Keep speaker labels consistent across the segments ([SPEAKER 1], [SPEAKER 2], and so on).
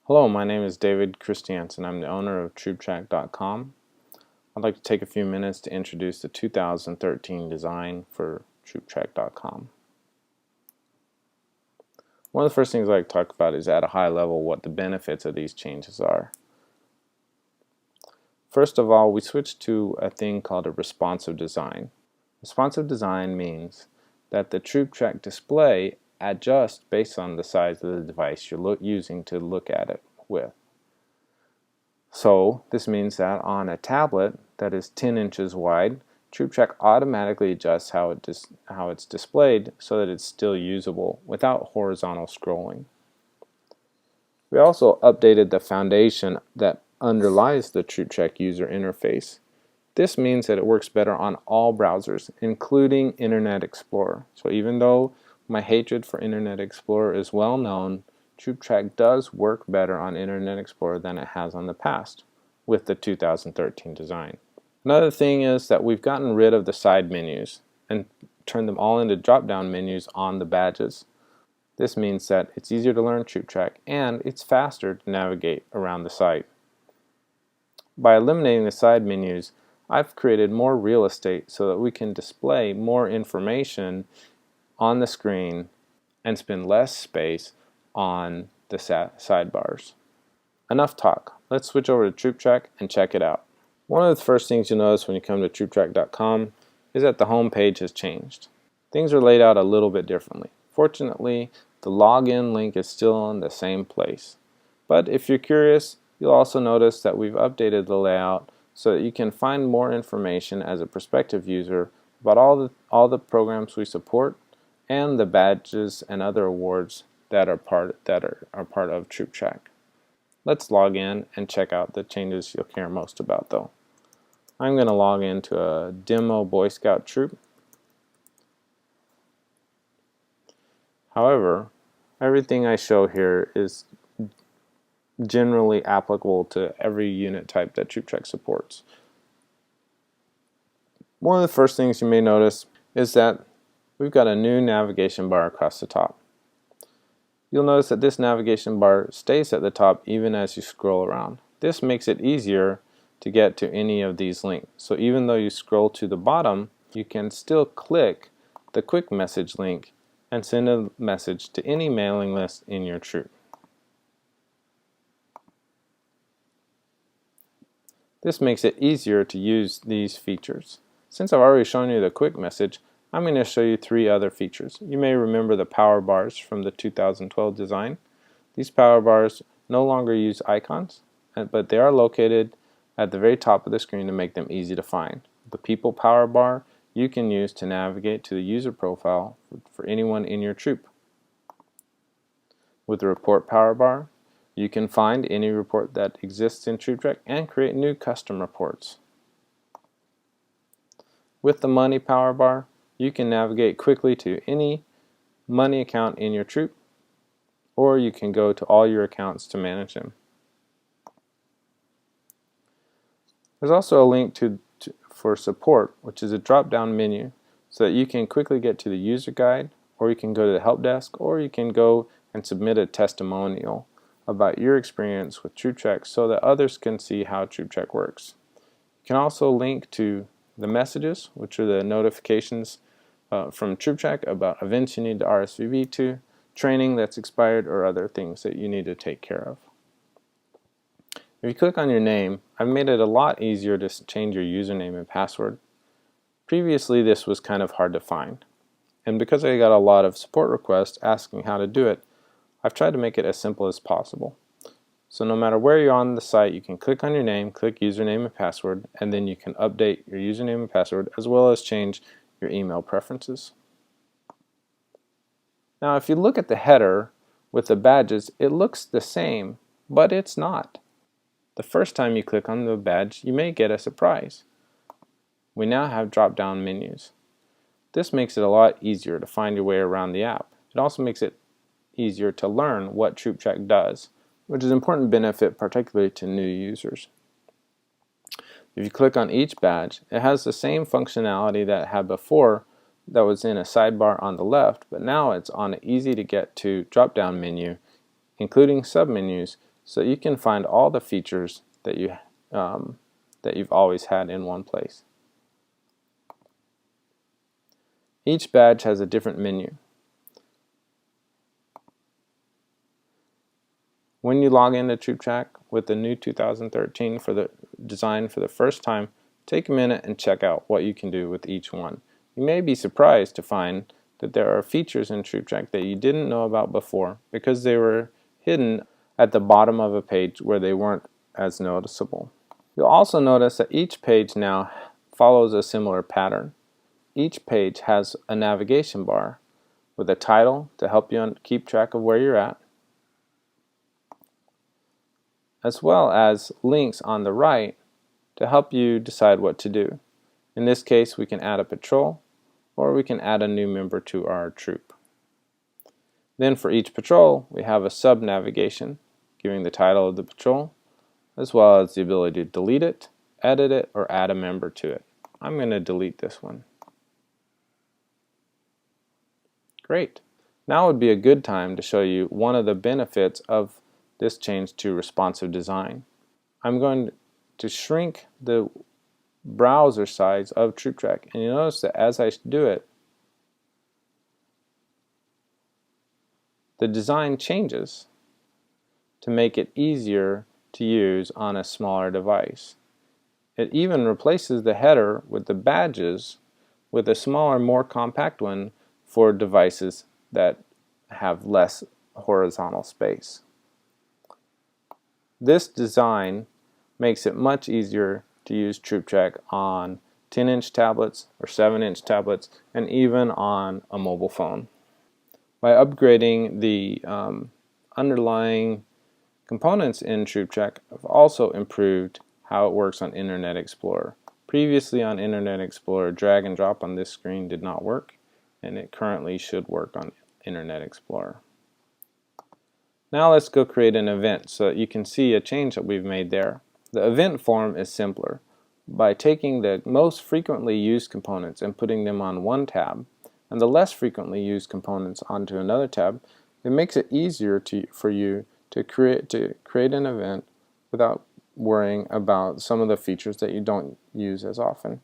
[SPEAKER 1] Hello, my name is David Christiansen. I'm the owner of TroopTrack.com. I'd like to take a few minutes to introduce the 2013 design for TroopTrack.com. One of the first things I'd like to talk about is at a high level what the benefits of these changes are. First of all, we switched to a thing called a responsive design. Responsive design means that the TroopTrack display adjusts based on the size of the device you're using to look at it with. So this means that on a tablet that is 10 inches wide, TroopTrack automatically adjusts how it's displayed so that it's still usable without horizontal scrolling. We also updated the foundation that underlies the TroopTrack user interface. This means that it works better on all browsers, including Internet Explorer. So even though my hatred for Internet Explorer is well known, TroopTrack does work better on Internet Explorer than it has on the past with the 2013 design. Another thing is that we've gotten rid of the side menus and turned them all into drop-down menus on the badges. This means that it's easier to learn TroopTrack and it's faster to navigate around the site. By eliminating the side menus, I've created more real estate so that we can display more information on the screen and spend less space on the sidebars. Enough talk. Let's switch over to TroopTrack and check it out. One of the first things you'll notice when you come to TroopTrack.com is that the home page has changed. Things are laid out a little bit differently. Fortunately, the login link is still in the same place. But if you're curious, you'll also notice that we've updated the layout so that you can find more information as a prospective user about all the programs we support and the badges and other awards that are part of TroopTrack. Let's log in and check out the changes you'll care most about though. I'm going to log into a demo Boy Scout troop. However, everything I show here is generally applicable to every unit type that TroopTrack supports. One of the first things you may notice is that we've got a new navigation bar across the top. You'll notice that this navigation bar stays at the top even as you scroll around. This makes it easier to get to any of these links. So even though you scroll to the bottom, you can still click the quick message link and send a message to any mailing list in your troop. This makes it easier to use these features. Since I've already shown you the quick message, I'm going to show you three other features. You may remember the power bars from the 2012 design. These power bars no longer use icons, but they are located at the very top of the screen to make them easy to find. The people power bar you can use to navigate to the user profile for anyone in your troop. With the report power bar, you can find any report that exists in TroopTrack and create new custom reports. With the money power bar, you can navigate quickly to any money account in your troop, or you can go to all your accounts to manage them. There's also a link for support, which is a drop-down menu, so that you can quickly get to the user guide, or you can go to the help desk, or you can go and submit a testimonial about your experience with TroopTrack so that others can see how TroopTrack works. You can also link to the messages, which are the notifications from TroopTrack about events you need to RSVP to, training that's expired, or other things that you need to take care of. If you click on your name, I've made it a lot easier to change your username and password. Previously, this was kind of hard to find. And because I got a lot of support requests asking how to do it, I've tried to make it as simple as possible. So no matter where you're on the site, you can click on your name, click username and password, and then you can update your username and password as well as change your email preferences. Now if you look at the header with the badges, it looks the same, but it's not. The first time you click on the badge, you may get a surprise. We now have drop-down menus. This makes it a lot easier to find your way around the app. It also makes it easier to learn what TroopTrack does, which is an important benefit particularly to new users. If you click on each badge, it has the same functionality that it had before that was in a sidebar on the left, but now it's on an easy to get to drop-down menu, including submenus, so you can find all the features that you've always had in one place. Each badge has a different menu. When you log into TroopTrack with the new 2013 for the design for the first time, take a minute and check out what you can do with each one. You may be surprised to find that there are features in TroopTrack that you didn't know about before because they were hidden at the bottom of a page where they weren't as noticeable. You'll also notice that each page now follows a similar pattern. Each page has a navigation bar with a title to help you keep track of where you're at, as well as links on the right to help you decide what to do. In this case, we can add a patrol, or we can add a new member to our troop. Then for each patrol, we have a sub-navigation, giving the title of the patrol, as well as the ability to delete it, edit it, or add a member to it. I'm going to delete this one. Great. Now would be a good time to show you one of the benefits of this change to responsive design. I'm going to shrink the browser size of TroopTrack, and you'll notice that as I do it, the design changes to make it easier to use on a smaller device. It even replaces the header with the badges with a smaller, more compact one for devices that have less horizontal space. This design makes it much easier to use TroopTrack on 10-inch tablets or 7-inch tablets, and even on a mobile phone. By upgrading the underlying components in TroopTrack, I've also improved how it works on Internet Explorer. Previously on Internet Explorer, drag and drop on this screen did not work, and it currently should work on Internet Explorer. Now let's go create an event so that you can see a change that we've made there. The event form is simpler. By taking the most frequently used components and putting them on one tab, and the less frequently used components onto another tab, it makes it easier for you to create an event without worrying about some of the features that you don't use as often.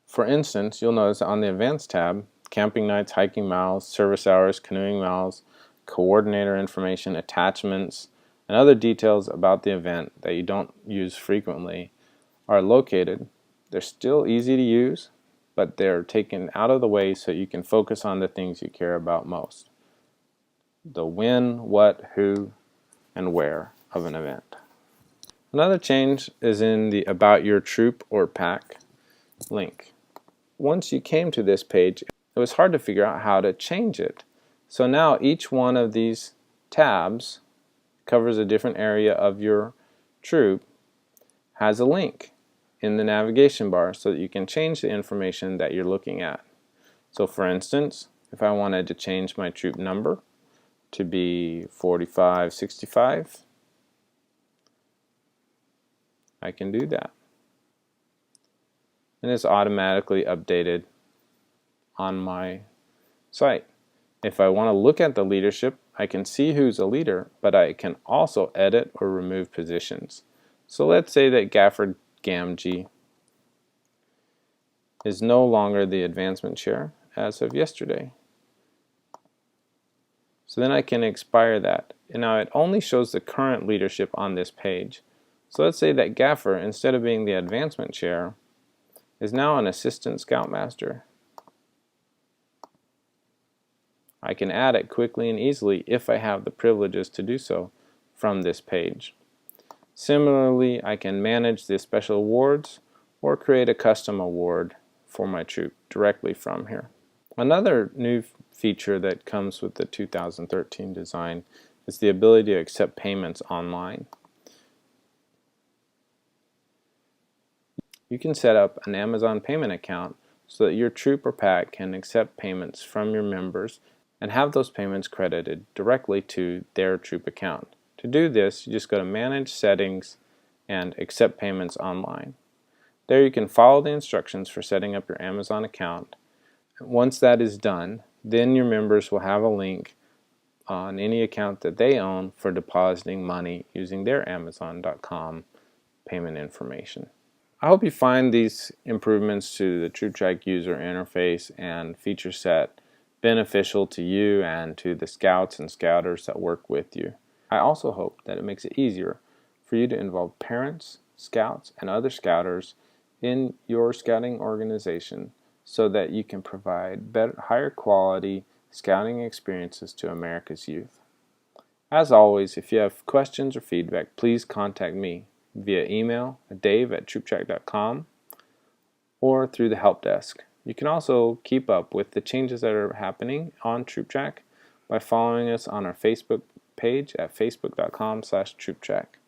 [SPEAKER 1] For instance, you'll notice that on the Events tab, camping nights, hiking miles, service hours, canoeing miles, coordinator information, attachments, and other details about the event that you don't use frequently are located. They're still easy to use, but they're taken out of the way so you can focus on the things you care about most. The when, what, who, and where of an event. Another change is in the About Your Troop or Pack link. Once you came to this page, it was hard to figure out how to change it. So now each one of these tabs covers a different area of your troop, has a link in the navigation bar so that you can change the information that you're looking at. So for instance, if I wanted to change my troop number to be 4565, I can do that. And it's automatically updated on my site. If I want to look at the leadership, I can see who's a leader, but I can also edit or remove positions. So let's say that Gaffer Gamgee is no longer the advancement chair as of yesterday. So then I can expire that. And now it only shows the current leadership on this page. So let's say that Gaffer, instead of being the advancement chair, is now an assistant scoutmaster. I can add it quickly and easily if I have the privileges to do so from this page. Similarly, I can manage the special awards or create a custom award for my troop directly from here. Another new feature that comes with the 2013 design is the ability to accept payments online. You can set up an Amazon payment account so that your troop or pack can accept payments from your members and have those payments credited directly to their troop account. To do this, you just go to Manage Settings and Accept Payments Online. There you can follow the instructions for setting up your Amazon account. Once that is done, then your members will have a link on any account that they own for depositing money using their Amazon.com payment information. I hope you find these improvements to the TroopTrack user interface and feature set beneficial to you and to the scouts and scouters that work with you. I also hope that it makes it easier for you to involve parents, scouts, and other scouters in your scouting organization so that you can provide higher quality scouting experiences to America's youth. As always, if you have questions or feedback, please contact me via email at dave@trooptrack.com or through the help desk. You can also keep up with the changes that are happening on TroopTrack by following us on our Facebook page at facebook.com/TroopTrack.